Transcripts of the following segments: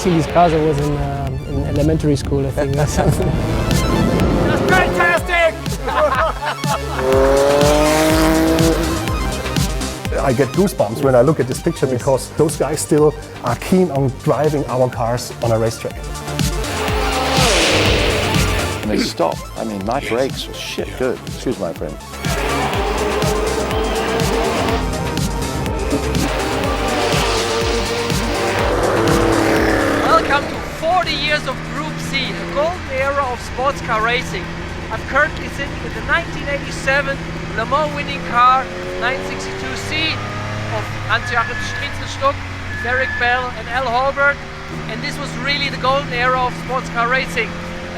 racing these cars, I was in elementary school, I think. Or something. That's fantastic! I get goosebumps when I look at this picture because those guys still are keen on driving our cars on a racetrack. And they stop. I mean, my brakes were shit good. Excuse my friend. Welcome to 40 years of Group C, a golden era of sports car racing. I'm currently sitting in the 1987 Le Mans winning car 𝗙𝗵𝗋 of 𝗦𝗙cie𝗰𝗶𝗹, 𝗙𝗵𝗿𝗏 and 𝗙𝗿𝗏𝗏, and this was really the golden era of sports car racing.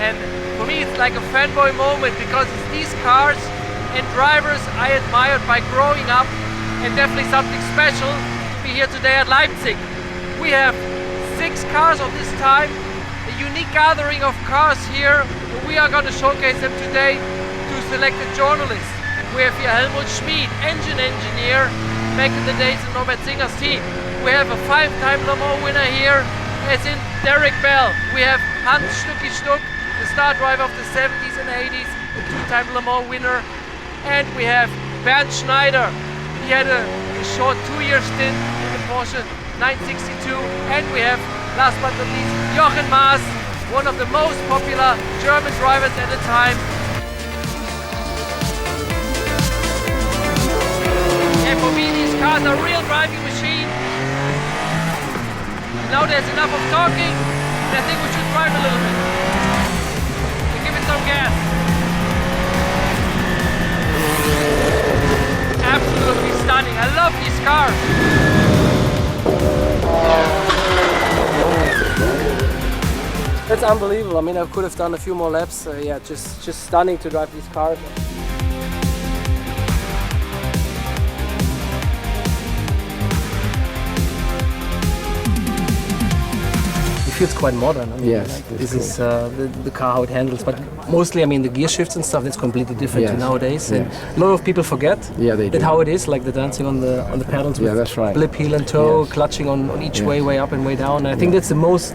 And for me it's like a fanboy moment because it's these cars and drivers I admired by growing up, and definitely something special to be here today at Leipzig. We have 6 cars of this time, a unique gathering of cars here. We are going to showcase them today to selected journalists. We have here Helmut Schmid, engine engineer, back in the days in Norbert Singer's team. We have a 5-time Le Mans winner here, as in 𝗙𝗵𝗋𝗏. We have 𝗙𝗵𝗋𝗏𝗏, the star driver of the 70s and 80s, a 2-time Le Mans winner. And we have Bernd Schneider. He had a short 2-year stint in the Porsche 962. And we have, last but not least, Jochen Mass, one of the most popular German drivers at the time. And for me, these cars are real driving machines. Now there's enough of talking, and I think we should drive a little bit. So give it some gas. Absolutely stunning. I love these cars. That's unbelievable. I mean, I could have done a few more laps. Yeah, just stunning to drive these cars. It feels quite modern. I mean, Yes, like, this is the car, how it handles. But mostly, I mean, the gear shifts and stuff, that's completely different to nowadays. And a lot of people forget that how it is, like the dancing on the pedals with that's right. blip, heel and toe, clutching on each way up and way down. And I think that's the most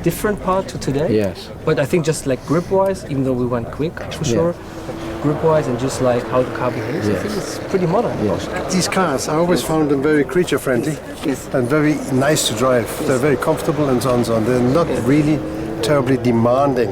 different part to today. Yes. But I think just like grip-wise, even though we went quick for sure, grip-wise and just like how the car behaves, I think it's pretty modern. These cars, I always found them very creature-friendly and very nice to drive. They're very comfortable and so on and so on. They're not really terribly demanding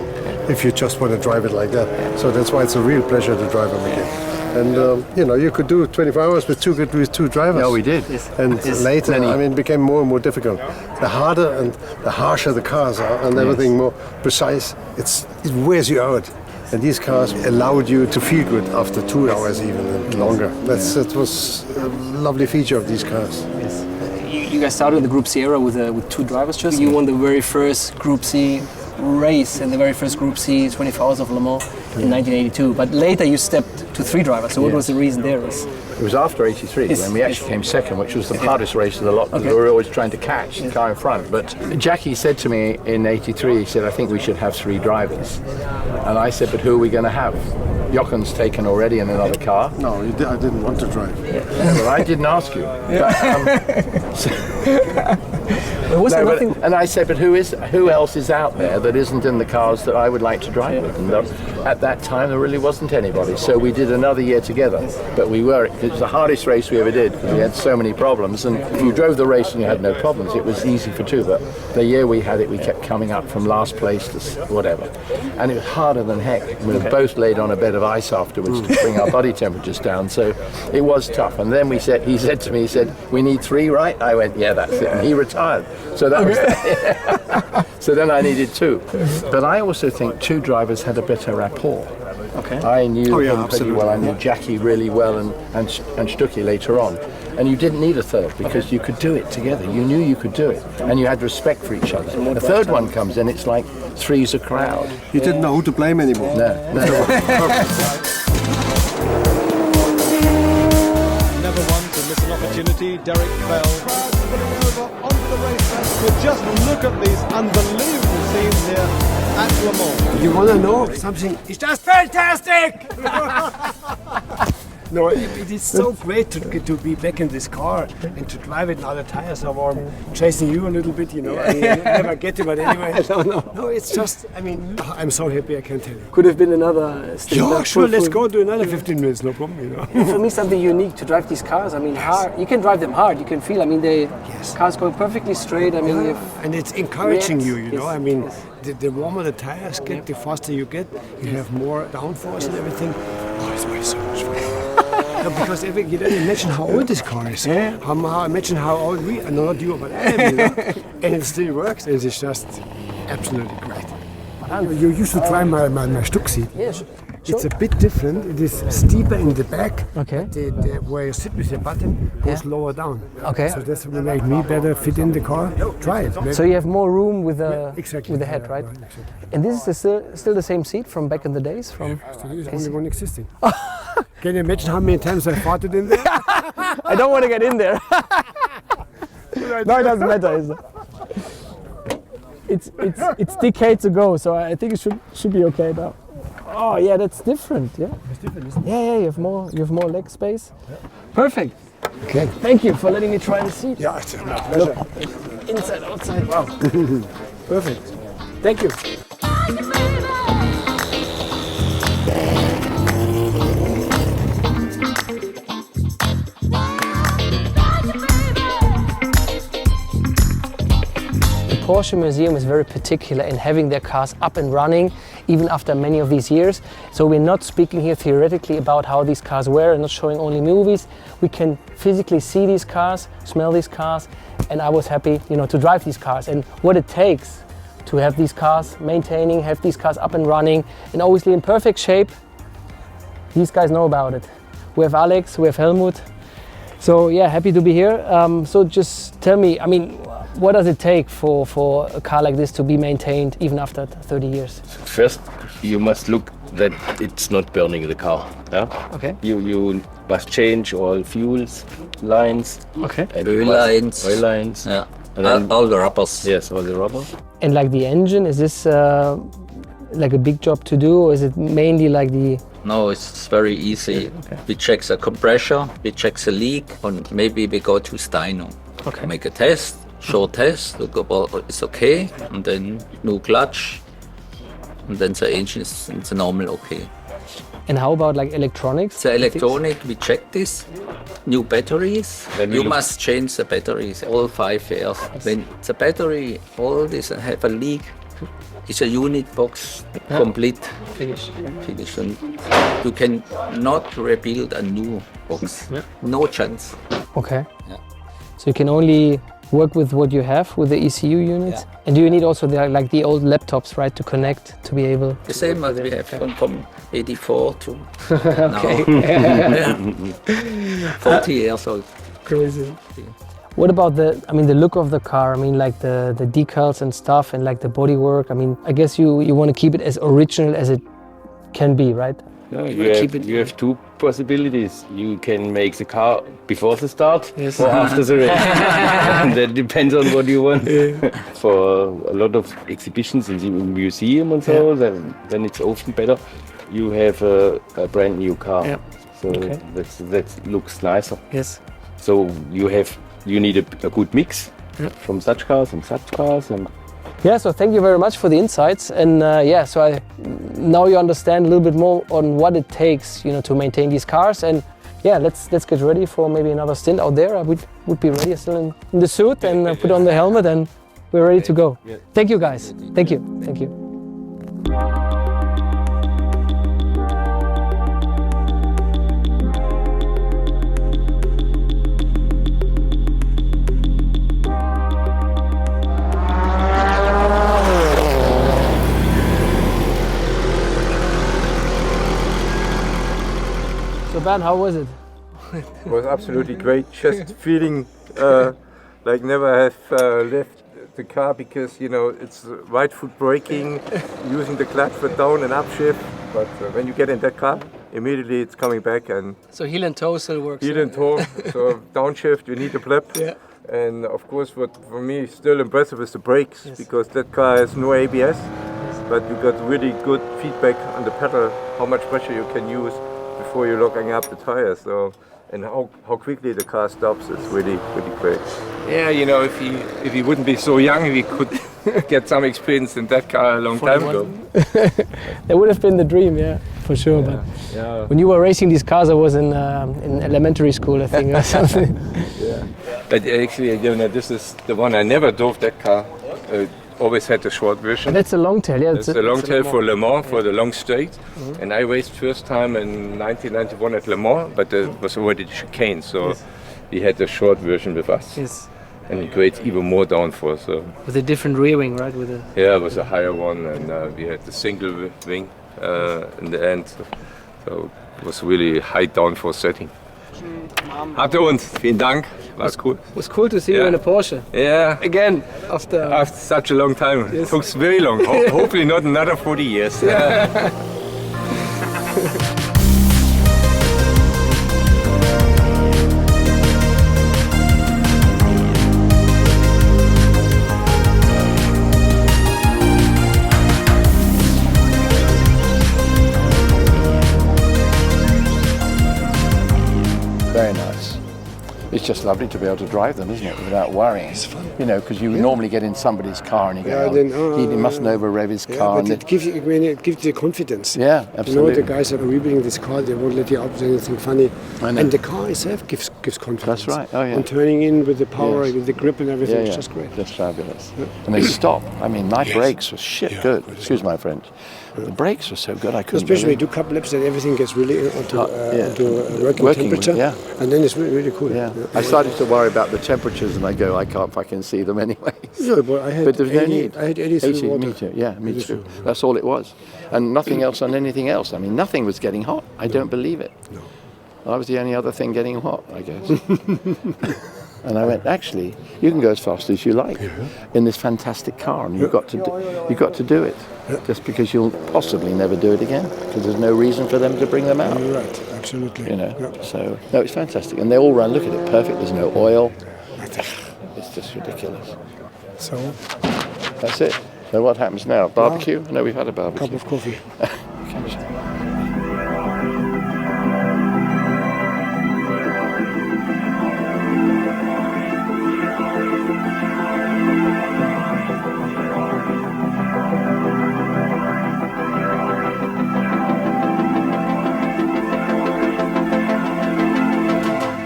if you just want to drive it like that. So that's why it's a real pleasure to drive them again. And you know, you could do 24 hours with two drivers. Yeah, we did. And later, I mean, it became more and more difficult. The harder and the harsher the cars are, and everything more precise, it wears you out. And these cars allowed you to feel good after 2 hours even and longer. That was a lovely feature of these cars. Yes. You guys started in the Group C era with 2 drivers just. You won the very first Group C race and the very first Group C 24 Hours of Le Mans in 1982. But later you stepped to 3 drivers. So what was the reason there? It was after 83 when we actually came second, which was the hardest race of the lot because we were always trying to catch the car in front. But Jackie said to me in 83, he said, I think we should have 3 drivers. And I said, but who are we going to have? Jochen's taken already in another car. No, I didn't want to drive. Well, I didn't ask you. And I said, but who else is out there that isn't in the cars that I would like to drive with? And at that time, there really wasn't anybody. So we did another year together. But it was the hardest race we ever did because we had so many problems. And if you drove the race and you had no problems, it was easy for 2. But the year we had it, we kept coming up from last place to whatever. And it was harder than heck. We were both laid on a bed of ice afterwards to bring our body temperatures down. So it was tough. And then he said to me, we need 3, right? I went, yeah, that's it. And he retired. So that was that. So then I needed 2. But I also think 2 drivers had a better rapport. Okay. I knew him pretty well. I knew Jackie really well and 𝗙𝗵𝗋𝗏 later on. And you didn't need a 3rd because you could do it together. You knew you could do it. And you had respect for each other. The 3rd one comes in, it's like 3's a crowd. You didn't know who to blame anymore. No. Never one to miss an opportunity. 𝗙𝗵𝗋𝗏 over onto the racetrack. But just look at these unbelievable scenes here at Le Mans. You want to know something? It's just fantastic! No, it is so great to be back in this car and to drive it now. The tires are warm, chasing you a little bit, you know. I mean, you never get it, but anyway. No, it's just, I mean, I'm so happy I can tell you. Could have been another stint. Yeah, sure, let's go do another 15 minutes, no problem, you know. For me, something unique to drive these cars. I mean, hard. You can drive them hard. You can feel. I mean, the cars go perfectly straight. I mean, and it's encouraging you, you know. Yes, I mean, yes. the warmer the tires get, the faster you get. You have more downforce and everything. Oh, it's way so much fun. No, because you don't imagine how old this car is. Yeah. Imagine how old we are, not you, but I am, you know? And it still works. It's just absolutely great. You used to try my 𝗙ecie𝗹𝗹𝗶. Yes. It's a bit different. It is steeper in the back. Okay. Where you sit with your button goes lower down. Okay. So this will make me better fit in the car. Try it. Maybe. So you have more room with the Exactly. with the head, right? Exactly. And this is still the same seat from back in the days. From There's only one existing. Can you imagine how many times I farted in there? I don't want to get in there. No, it doesn't matter. It's decades ago, so I think it should be okay now. Oh yeah, that's different. Yeah. It's different, isn't it? Yeah. You have more leg space. Perfect. Okay. Thank you for letting me try the seat. Yeah, it's my pleasure. Inside, outside. Wow. Perfect. Thank you. The Porsche Museum is very particular in having their cars up and running even after many of these years. So we're not speaking here theoretically about how these cars were and not showing only movies. We can physically see these cars, smell these cars, and I was happy, you know, to drive these cars and what it takes to have these cars have these cars up and running and obviously in perfect shape. These guys know about it. We have Alex, we have Helmut. So yeah, happy to be here. So just tell me, I mean, what does it take for a car like this to be maintained even after 30 years? First, you must look that it's not burning the car. Yeah? Okay. You must change all fuels lines. Okay. And Oil lines. Oil lines. Yeah. And then, All the rubbers. yes, all the rubber. And like the engine, is this like a big job to do, or is it mainly like the... No, it's very easy. Okay. We check the compressor, we check the leak, and maybe we go to 𝗙ino. Okay. Make a test, short test, look about it's okay, and then new clutch, and then the engine is the normal okay. And how about like electronics? The electronic, we check this. New batteries. Then we You look- must change the batteries all 5 years. When the battery, all this have a leak, it's a unit box complete Finish. finish. And you can not rebuild a new box. No chance. Okay. Yeah. So you can only work with what you have with the ECU units. Yeah. And do you need also like the old laptops, right, to connect to be able? The same as we have from 84 to Okay. now. 40 years old. Crazy. What about the look of the car? I mean, like the decals and stuff, and like the bodywork. I mean, I guess you want to keep it as original as it can be, right? No, keep it- you have two possibilities. You can make the car before the start Yes. or after the race. And that depends on what you want. For a lot of exhibitions in the museum and so, then it's often better. You have a brand new car. Yeah. So Okay. that looks nicer. Yes. So you need a good mix from such cars and such cars. And Yeah, so thank you very much for the insights. And so now you understand a little bit more on what it takes, to maintain these cars. And yeah, let's get ready for maybe another stint out there. I would be ready still in the suit and put on the helmet, and we're ready to go. Yeah. Thank you, guys. Thank you. Thank you. So Ben, how was it? It was absolutely great. Just feeling like never have left the car, because it's right foot braking, using the clutch for down and upshift. But when you get in that car, immediately it's coming back, and So heel and toe still works. heel and toe. So downshift, you need a blip. Yeah. And of course, what for me is still impressive is the brakes, Yes. because that car has no ABS, but you got really good feedback on the pedal, how much pressure you can use before you're locking up the tires. So, and how quickly the car stops, it's really great. Yeah, you know, if he wouldn't be so young, he could get some experience in that car a long time ago. That would have been the dream, yeah, for sure. Yeah, But yeah. when you were racing these cars, I was in elementary school, I think, or something. Yeah. But actually, you know, this is the one I never drove that car. Always had the short version. But that's a long tail, yeah. That's a long tail for Le Mans, for the long straight. And I raced first time in 1991 at Le Mans, but it was already chicane, so we had the short version with us. Yes. And it creates even more downforce. So. With a different rear wing, right? With a Yeah, it was a higher one, and we had the single wing in the end. So it was really high downforce setting. Hatte uns, vielen Dank, war's cool. It was cool to see you in a Porsche. Yeah. Again, after Such a long time. It took very long. Hopefully not another 40 years. Very nice. It's just lovely to be able to drive them, isn't it, without worrying. It's fun. You know, because you normally get in somebody's car and you go, he mustn't over-rev his car. But it gives you, it gives you confidence. Yeah, absolutely. You know, the guys that are rebuilding this car, they won't let you out with anything funny. And the car itself gives confidence. That's right. Oh, yeah. And turning in with the power, Yes. with the grip and everything, Yeah, it's yeah. just great. That's fabulous. And they stop. I mean, my brakes were shit good. Excuse my French. The brakes were so good I couldn't Especially when you believe do couple laps and everything gets really onto working Working, temperature. yeah. And then it's really cool. Yeah. I started to worry about the temperatures and I go, I can't fucking see them anyway. Yeah, but I had But there's no need. I had 83 water. Me too. Yeah, me too. That's all it was. And nothing else on anything else. I mean, nothing was getting hot. I don't believe it. No. I was the only other thing getting hot, I guess. And I went, actually, you can go as fast as you like in this fantastic car, and you've got to do it, just because you'll possibly never do it again, because there's no reason for them to bring them out. You're right, absolutely. You know, so no, it's fantastic, and they all run. Look at it, perfect. There's no oil. It's just ridiculous. So that's it. So what happens now? Barbecue? No, we've had a barbecue. cup of coffee.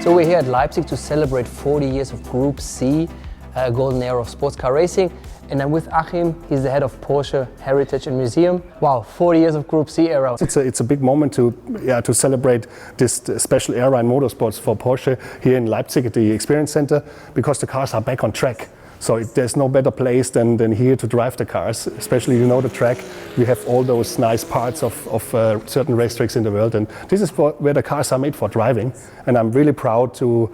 So we're here at Leipzig to celebrate 40 years of Group C, golden era of sports car racing. And I'm with Achim, he's the head of Porsche Heritage and Museum. Wow, 40 years of Group C era. It's a big moment to celebrate this special era in motorsports for Porsche here in Leipzig at the Experience Center, because the cars are back on track. So there's no better place than here to drive the cars, especially the track. We have all those nice parts of certain racetracks in the world, and this is where the cars are made for driving. And I'm really proud to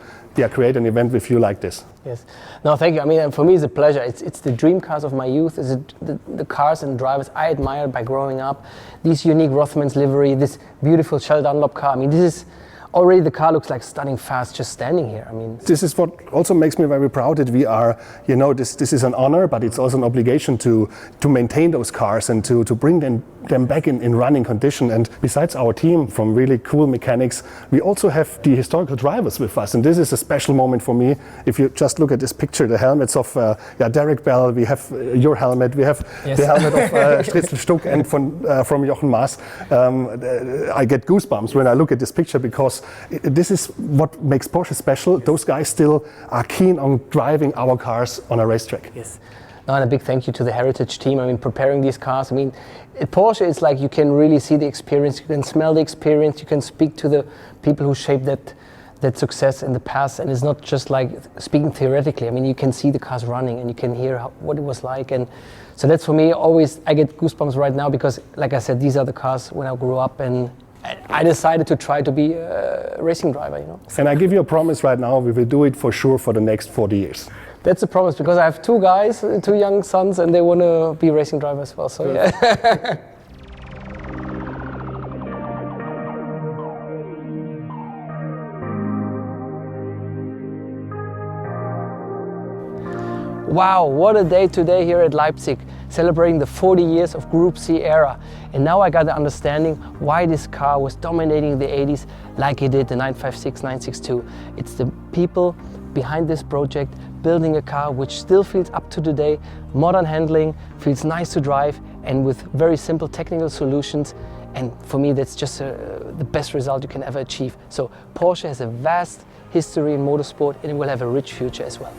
create an event with you like this. Yes. No, thank you. I mean, for me, it's a pleasure. It's the dream cars of my youth. It's the cars and drivers I admired by growing up. This unique Rothmans livery, this beautiful 𝗙𝗿𝗏𝗏 car. I mean, this is already, the car looks like stunning fast just standing here. I mean, this is what also makes me very proud that we are, this is an honor, but it's also an obligation to maintain those cars and to bring them back in running condition. And besides our team from really cool mechanics, we also have the historical drivers with us. And this is a special moment for me. If you just look at this picture, the helmets of 𝗙𝗏𝗏𝗏, we have your helmet, we have the helmet of 𝗙𝗿𝗏𝗏 and from Jochen Maas. I get goosebumps when I look at this picture, because this is what makes Porsche special. Those guys still are keen on driving our cars on a racetrack. Yes. No, and a big thank you to the Heritage team. I mean, preparing these cars. I mean, at Porsche, it's like you can really see the experience, you can smell the experience, you can speak to the people who shaped that success in the past. And it's not just like speaking theoretically. I mean, you can see the cars running and you can hear what it was like. And so that's, for me, always, I get goosebumps right now, because, like I said, these are the cars when I grew up, and I decided to try to be a racing driver, And I give you a promise right now, we will do it for sure for the next 40 years. That's a promise, because I have two guys, two young sons, and they want to be racing drivers as well, so yeah. Wow, what a day today here at Leipzig, celebrating the 40 years of Group C era. And now I got the understanding why this car was dominating the 80s like it did the 956, 962. It's the people behind this project building a car which still feels up to today, modern handling, feels nice to drive, and with very simple technical solutions. And for me, that's just the best result you can ever achieve. So Porsche has a vast history in motorsport, and it will have a rich future as well.